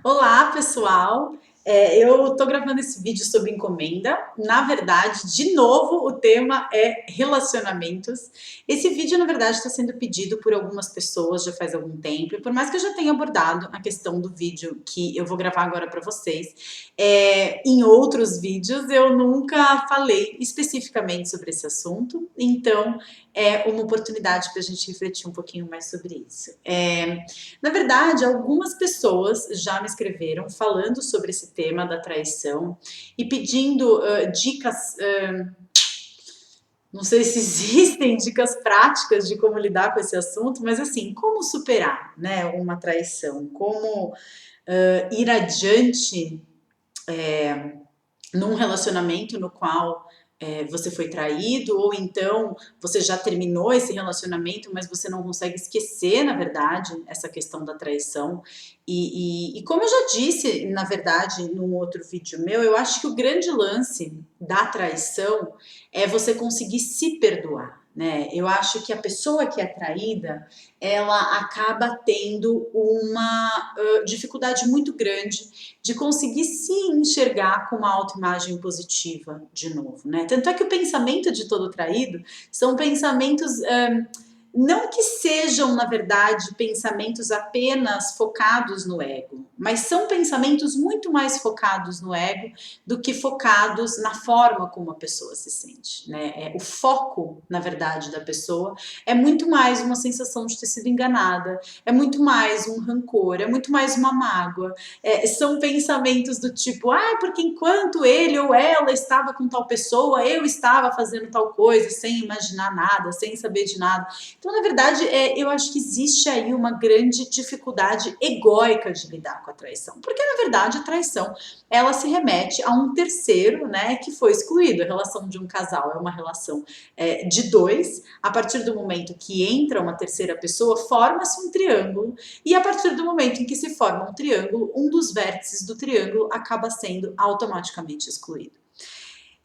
Olá, pessoal! Eu tô gravando esse vídeo sob encomenda. Na verdade, de novo, o tema é relacionamentos. Esse vídeo, na verdade, está sendo pedido por algumas pessoas já faz algum tempo, e por mais que eu já tenha abordado a questão do vídeo que eu vou gravar agora para vocês, em outros vídeos eu nunca falei especificamente sobre esse assunto, então é uma oportunidade para a gente refletir um pouquinho mais sobre isso. Na verdade, algumas pessoas já me escreveram falando sobre esse tema da traição e pedindo dicas. Não sei se existem dicas práticas de como lidar com esse assunto, mas assim, como superar, né, uma traição? Como ir adiante num relacionamento no qual você foi traído, ou então você já terminou esse relacionamento, mas você não consegue esquecer, na verdade, essa questão da traição. E como eu já disse, na verdade, num outro vídeo meu, eu acho que o grande lance da traição é você conseguir se perdoar. Né? Eu acho que a pessoa que é traída, ela acaba tendo uma dificuldade muito grande de conseguir se enxergar com uma autoimagem positiva de novo, né? Tanto é que o pensamento de todo traído são pensamentos não que sejam, na verdade, pensamentos apenas focados no ego, mas são pensamentos muito mais focados no ego do que focados na forma como a pessoa se sente, né? O foco, na verdade, da pessoa é muito mais uma sensação de ter sido enganada, é muito mais um rancor, é muito mais uma mágoa, são pensamentos do tipo, porque enquanto ele ou ela estava com tal pessoa, eu estava fazendo tal coisa, sem imaginar nada, sem saber de nada. Então, na verdade, eu acho que existe aí uma grande dificuldade egóica de lidar com a traição. Porque, na verdade, a traição, ela se remete a um terceiro, né, que foi excluído. A relação de um casal é uma relação de dois. A partir do momento que entra uma terceira pessoa, forma-se um triângulo. E a partir do momento em que se forma um triângulo, um dos vértices do triângulo acaba sendo automaticamente excluído.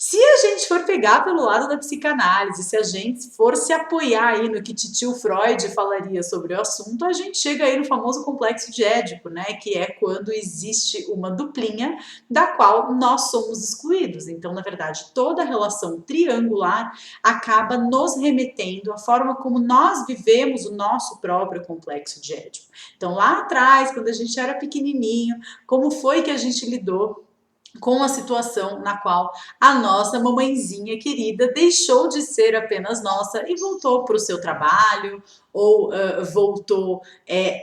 Se a gente for pegar pelo lado da psicanálise, se a gente for se apoiar aí no que titio Freud falaria sobre o assunto, a gente chega aí no famoso complexo de Édipo, né? Que é quando existe uma duplinha da qual nós somos excluídos. Então, na verdade, toda relação triangular acaba nos remetendo à forma como nós vivemos o nosso próprio complexo de Édipo. Então, lá atrás, quando a gente era pequenininho, como foi que a gente lidou com a situação na qual a nossa mamãezinha querida deixou de ser apenas nossa e voltou para o seu trabalho ou voltou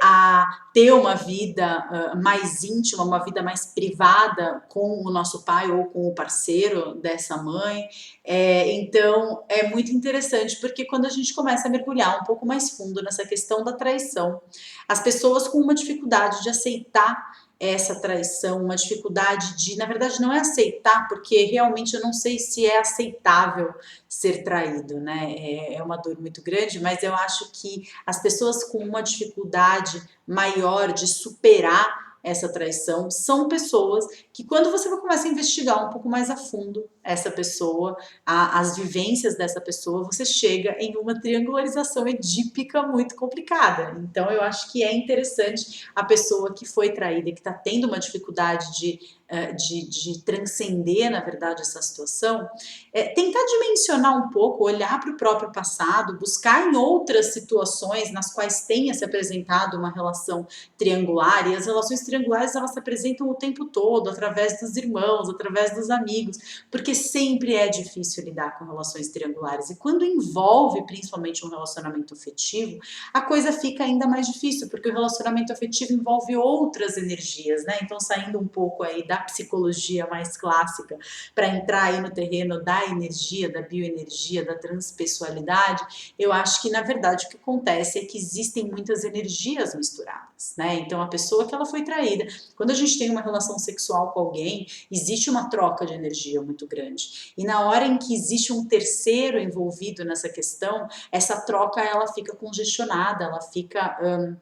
a ter uma vida mais íntima, uma vida mais privada com o nosso pai ou com o parceiro dessa mãe. Então é muito interessante porque quando a gente começa a mergulhar um pouco mais fundo nessa questão da traição, as pessoas com uma dificuldade de aceitar essa traição, uma dificuldade de, na verdade, não é aceitar, porque realmente eu não sei se é aceitável ser traído, né? É uma dor muito grande, mas eu acho que as pessoas com uma dificuldade maior de superar essa traição são pessoas que, quando você começa a investigar um pouco mais a fundo essa pessoa, as vivências dessa pessoa, você chega em uma triangularização edípica muito complicada. Então, eu acho que é interessante a pessoa que foi traída e que está tendo uma dificuldade de transcender, na verdade, essa situação, tentar dimensionar um pouco, olhar para o próprio passado, buscar em outras situações nas quais tenha se apresentado uma relação triangular, e as relações triangulares elas se apresentam o tempo todo, através dos irmãos, através dos amigos, porque sempre é difícil lidar com relações triangulares, e quando envolve principalmente um relacionamento afetivo, a coisa fica ainda mais difícil, porque o relacionamento afetivo envolve outras energias, né? Então, saindo um pouco aí da psicologia mais clássica para entrar aí no terreno da energia, da bioenergia, da transpessoalidade, eu acho que na verdade o que acontece é que existem muitas energias misturadas, né? Então, a pessoa que ela foi traída, quando a gente tem uma relação sexual com alguém, existe uma troca de energia muito grande. E na hora em que existe um terceiro envolvido nessa questão, essa troca ela fica congestionada, ela fica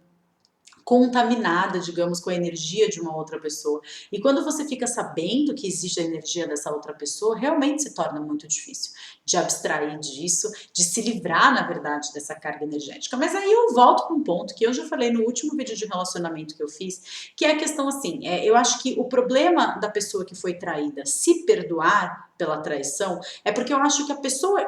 contaminada, digamos, com a energia de uma outra pessoa. E quando você fica sabendo que existe a energia dessa outra pessoa, realmente se torna muito difícil de abstrair disso, de se livrar, na verdade, dessa carga energética. Mas aí eu volto para um ponto que eu já falei no último vídeo de relacionamento que eu fiz, que é a questão assim, eu acho que o problema da pessoa que foi traída se perdoar pela traição, é porque eu acho que a pessoa,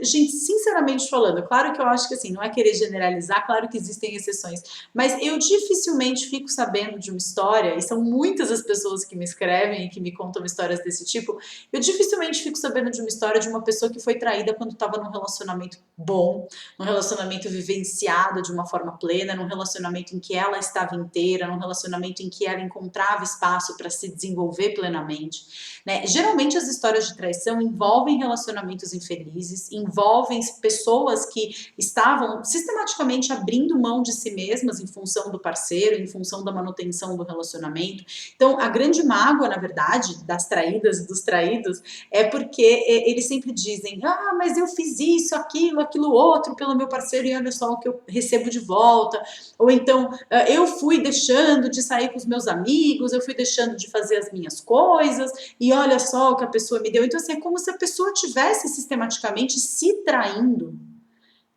gente, sinceramente falando, claro que eu acho que assim, não é querer generalizar, claro que existem exceções, mas eu dificilmente fico sabendo de uma história, e são muitas as pessoas que me escrevem e que me contam histórias desse tipo, eu dificilmente fico sabendo de uma história de uma pessoa que foi traída quando estava num relacionamento bom, num relacionamento vivenciado de uma forma plena, num relacionamento em que ela estava inteira, num relacionamento em que ela encontrava espaço para se desenvolver plenamente, né? Geralmente as histórias de traição envolvem relacionamentos infelizes, envolvem pessoas que estavam sistematicamente abrindo mão de si mesmas em função do parceiro, em função da manutenção do relacionamento. Então, a grande mágoa, na verdade, das traídas e dos traídos é porque eles sempre dizem: ah, mas eu fiz isso, aquilo outro pelo meu parceiro e olha só o que eu recebo de volta. Ou então, eu fui deixando de sair com os meus amigos, eu fui deixando de fazer as minhas coisas e olha só o que a pessoa me deu. Então, assim, é como se a pessoa tivesse sistematicamente se traindo,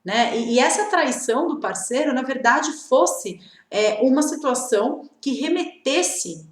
né? E essa traição do parceiro, na verdade, fosse uma situação que remetesse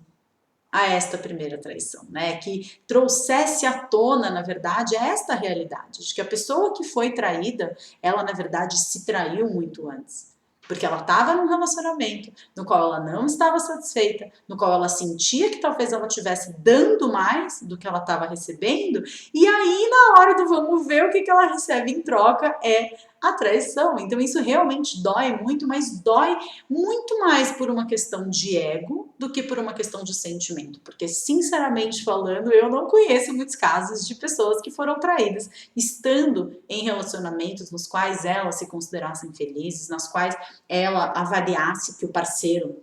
a esta primeira traição, né? Que trouxesse à tona, na verdade, esta realidade, de que a pessoa que foi traída, ela, na verdade, se traiu muito antes. Porque ela estava num relacionamento no qual ela não estava satisfeita, no qual ela sentia que talvez ela estivesse dando mais do que ela estava recebendo, e aí, na hora do vamos ver, o que ela recebe em troca é a traição. Então, isso realmente dói muito, mas dói muito mais por uma questão de ego do que por uma questão de sentimento. Porque, sinceramente falando, eu não conheço muitos casos de pessoas que foram traídas estando em relacionamentos nos quais elas se considerassem felizes, nas quais ela avaliasse que o parceiro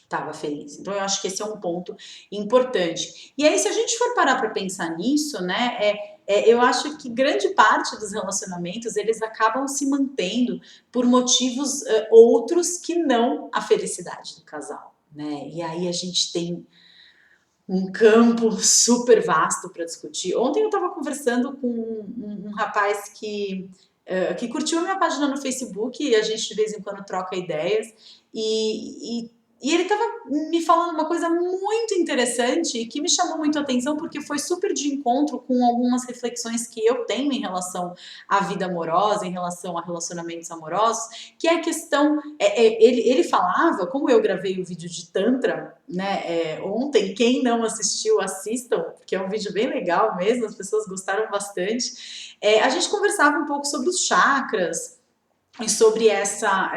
estava feliz. Então eu acho que esse é um ponto importante. E aí, se a gente for parar para pensar nisso, né, eu acho que grande parte dos relacionamentos eles acabam se mantendo por motivos outros que não a felicidade do casal, né? E aí a gente tem um campo super vasto para discutir. Ontem eu estava conversando com um rapaz que curtiu a minha página no Facebook e a gente de vez em quando troca ideias e ele estava me falando uma coisa muito interessante e que me chamou muito a atenção porque foi super de encontro com algumas reflexões que eu tenho em relação à vida amorosa, em relação a relacionamentos amorosos, que é a questão, ele falava, como eu gravei o vídeo de Tantra, né, ontem, quem não assistiu, assistam, porque é um vídeo bem legal mesmo, as pessoas gostaram bastante, a gente conversava um pouco sobre os chakras, e sobre essa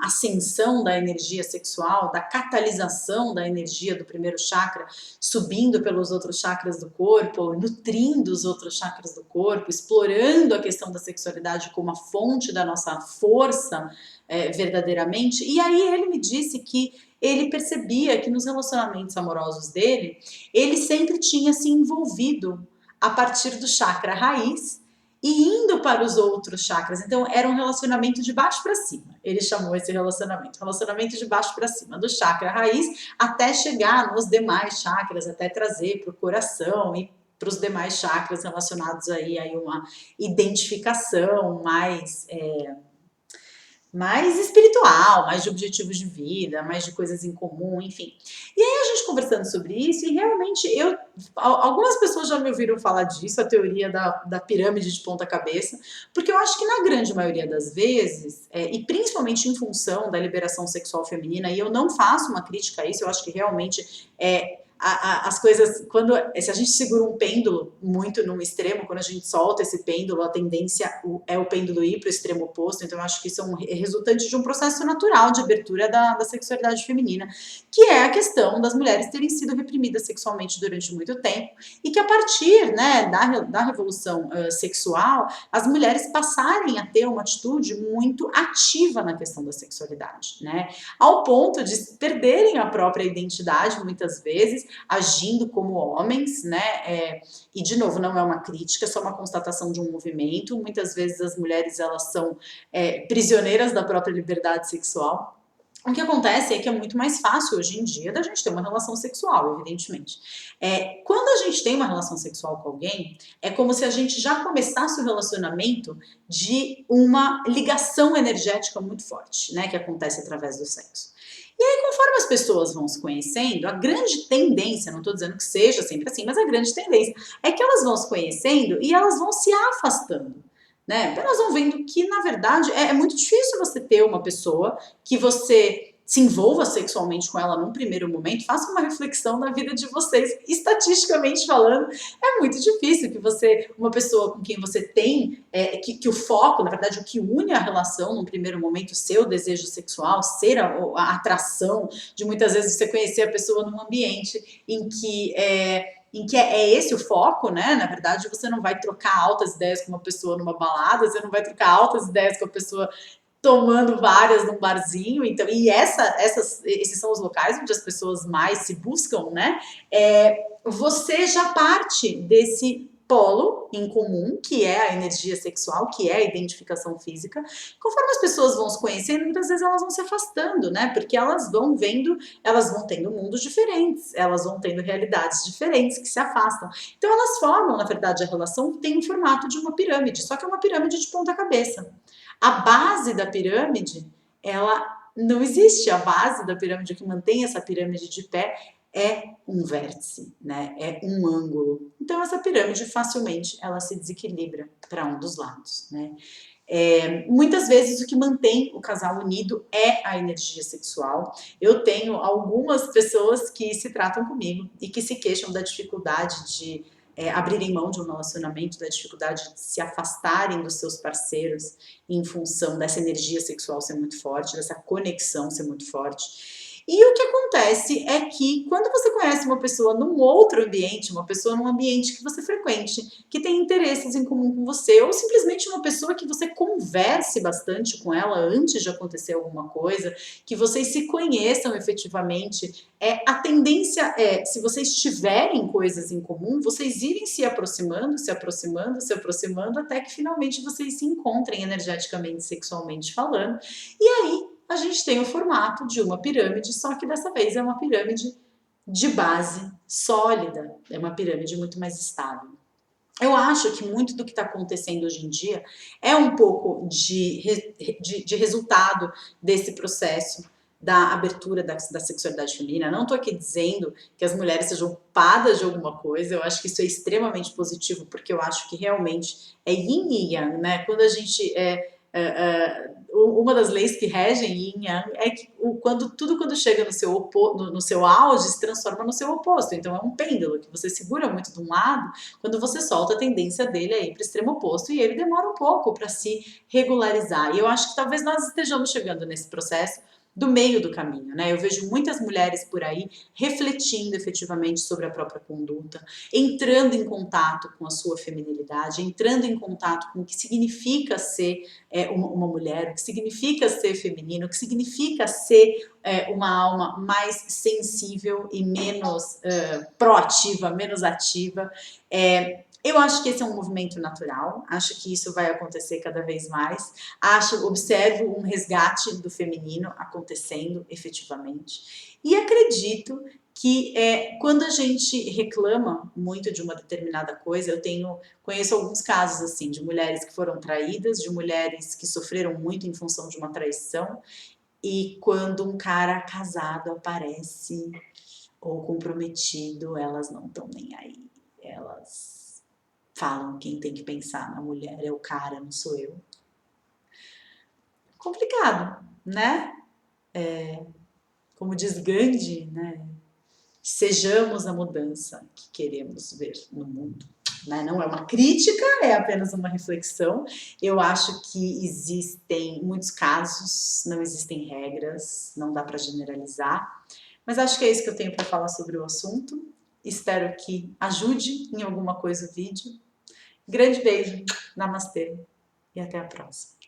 ascensão da energia sexual, da catalisação da energia do primeiro chakra, subindo pelos outros chakras do corpo, nutrindo os outros chakras do corpo, explorando a questão da sexualidade como a fonte da nossa força verdadeiramente. E aí ele me disse que ele percebia que nos relacionamentos amorosos dele, ele sempre tinha se envolvido a partir do chakra raiz, e indo para os outros chakras. Então, era um relacionamento de baixo para cima. Ele chamou esse relacionamento de baixo para cima, do chakra raiz até chegar nos demais chakras, até trazer para o coração e para os demais chakras relacionados aí a uma identificação mais espiritual, mais de objetivos de vida, mais de coisas em comum, enfim. E aí a gente conversando sobre isso, e realmente algumas pessoas já me ouviram falar disso, a teoria da pirâmide de ponta cabeça, porque eu acho que na grande maioria das vezes, e principalmente em função da liberação sexual feminina, e eu não faço uma crítica a isso, eu acho que realmente as coisas, se a gente segura um pêndulo muito num extremo, quando a gente solta esse pêndulo, a tendência é o pêndulo ir para o extremo oposto, então eu acho que isso é resultante de um processo natural de abertura da sexualidade feminina, que é a questão das mulheres terem sido reprimidas sexualmente durante muito tempo, e que a partir, né, da revolução sexual, as mulheres passarem a ter uma atitude muito ativa na questão da sexualidade, né, ao ponto de perderem a própria identidade, muitas vezes, agindo como homens, né? E de novo, não é uma crítica, é só uma constatação de um movimento. Muitas vezes as mulheres elas são prisioneiras da própria liberdade sexual. O que acontece é que é muito mais fácil hoje em dia da gente ter uma relação sexual, evidentemente. Quando a gente tem uma relação sexual com alguém, é como se a gente já começasse o relacionamento de uma ligação energética muito forte, né? Que acontece através do sexo. E aí, conforme as pessoas vão se conhecendo, a grande tendência, não estou dizendo que seja sempre assim, mas a grande tendência é que elas vão se conhecendo e elas vão se afastando. Né? Elas vão vendo que, na verdade, é muito difícil você ter uma pessoa que você se envolva sexualmente com ela num primeiro momento. Faça uma reflexão na vida de vocês, estatisticamente falando, é muito difícil que você, uma pessoa com quem você tem, que o foco, na verdade, o que une a relação num primeiro momento, ser o desejo sexual, ser a atração, de muitas vezes você conhecer a pessoa num ambiente em que é esse o foco, né? Na verdade, você não vai trocar altas ideias com uma pessoa numa balada, você não vai trocar altas ideias com a pessoa tomando várias num barzinho, então, e esses são os locais onde as pessoas mais se buscam, né? Você já parte desse polo em comum, que é a energia sexual, que é a identificação física. Conforme as pessoas vão se conhecendo, muitas vezes elas vão se afastando, né? Porque elas vão vendo, elas vão tendo mundos diferentes, elas vão tendo realidades diferentes que se afastam. Então elas formam, na verdade, a relação tem o formato de uma pirâmide, só que é uma pirâmide de ponta cabeça. A base da pirâmide, ela não existe. A base da pirâmide, que mantém essa pirâmide de pé, é um vértice, né? É um ângulo. Então essa pirâmide facilmente ela se desequilibra para um dos lados, né? Muitas vezes o que mantém o casal unido é a energia sexual. Eu tenho algumas pessoas que se tratam comigo e que se queixam da dificuldade de abrirem mão de um relacionamento, da dificuldade de se afastarem dos seus parceiros em função dessa energia sexual ser muito forte, dessa conexão ser muito forte. E o que acontece é que quando você conhece uma pessoa num outro ambiente, uma pessoa num ambiente que você frequente, que tem interesses em comum com você, ou simplesmente uma pessoa que você converse bastante com ela antes de acontecer alguma coisa, que vocês se conheçam efetivamente, a tendência é, se vocês tiverem coisas em comum, vocês irem se aproximando, se aproximando, se aproximando, até que finalmente vocês se encontrem energeticamente, sexualmente falando. E aí a gente tem o formato de uma pirâmide, só que dessa vez é uma pirâmide de base sólida, é uma pirâmide muito mais estável. Eu acho que muito do que está acontecendo hoje em dia é um pouco de resultado desse processo da abertura da sexualidade feminina. Não estou aqui dizendo que as mulheres sejam culpadas de alguma coisa, eu acho que isso é extremamente positivo, porque eu acho que realmente é yin e yang, né? Quando a gente uma das leis que regem Yin Yang é que quando chega no seu auge se transforma no seu oposto. Então é um pêndulo que você segura muito de um lado, quando você solta a tendência dele a ir para o extremo oposto e ele demora um pouco para se regularizar. E eu acho que talvez nós estejamos chegando nesse processo do meio do caminho, né? Eu vejo muitas mulheres por aí refletindo efetivamente sobre a própria conduta, entrando em contato com a sua feminilidade, entrando em contato com o que significa ser uma mulher, o que significa ser feminino, o que significa ser uma alma mais sensível e menos proativa, menos ativa. Eu acho que esse é um movimento natural, acho que isso vai acontecer cada vez mais, observo um resgate do feminino acontecendo efetivamente e acredito que quando a gente reclama muito de uma determinada coisa, conheço alguns casos assim de mulheres que foram traídas, de mulheres que sofreram muito em função de uma traição, e quando um cara casado aparece ou comprometido, elas não estão nem aí, elas falam quem tem que pensar na mulher é o cara, não sou eu. Complicado, né? Como diz Gandhi, né? Sejamos a mudança que queremos ver no mundo. Né? Não é uma crítica, é apenas uma reflexão. Eu acho que existem muitos casos, não existem regras, não dá para generalizar. Mas acho que é isso que eu tenho para falar sobre o assunto. Espero que ajude em alguma coisa o vídeo. Grande beijo, namastê e até a próxima.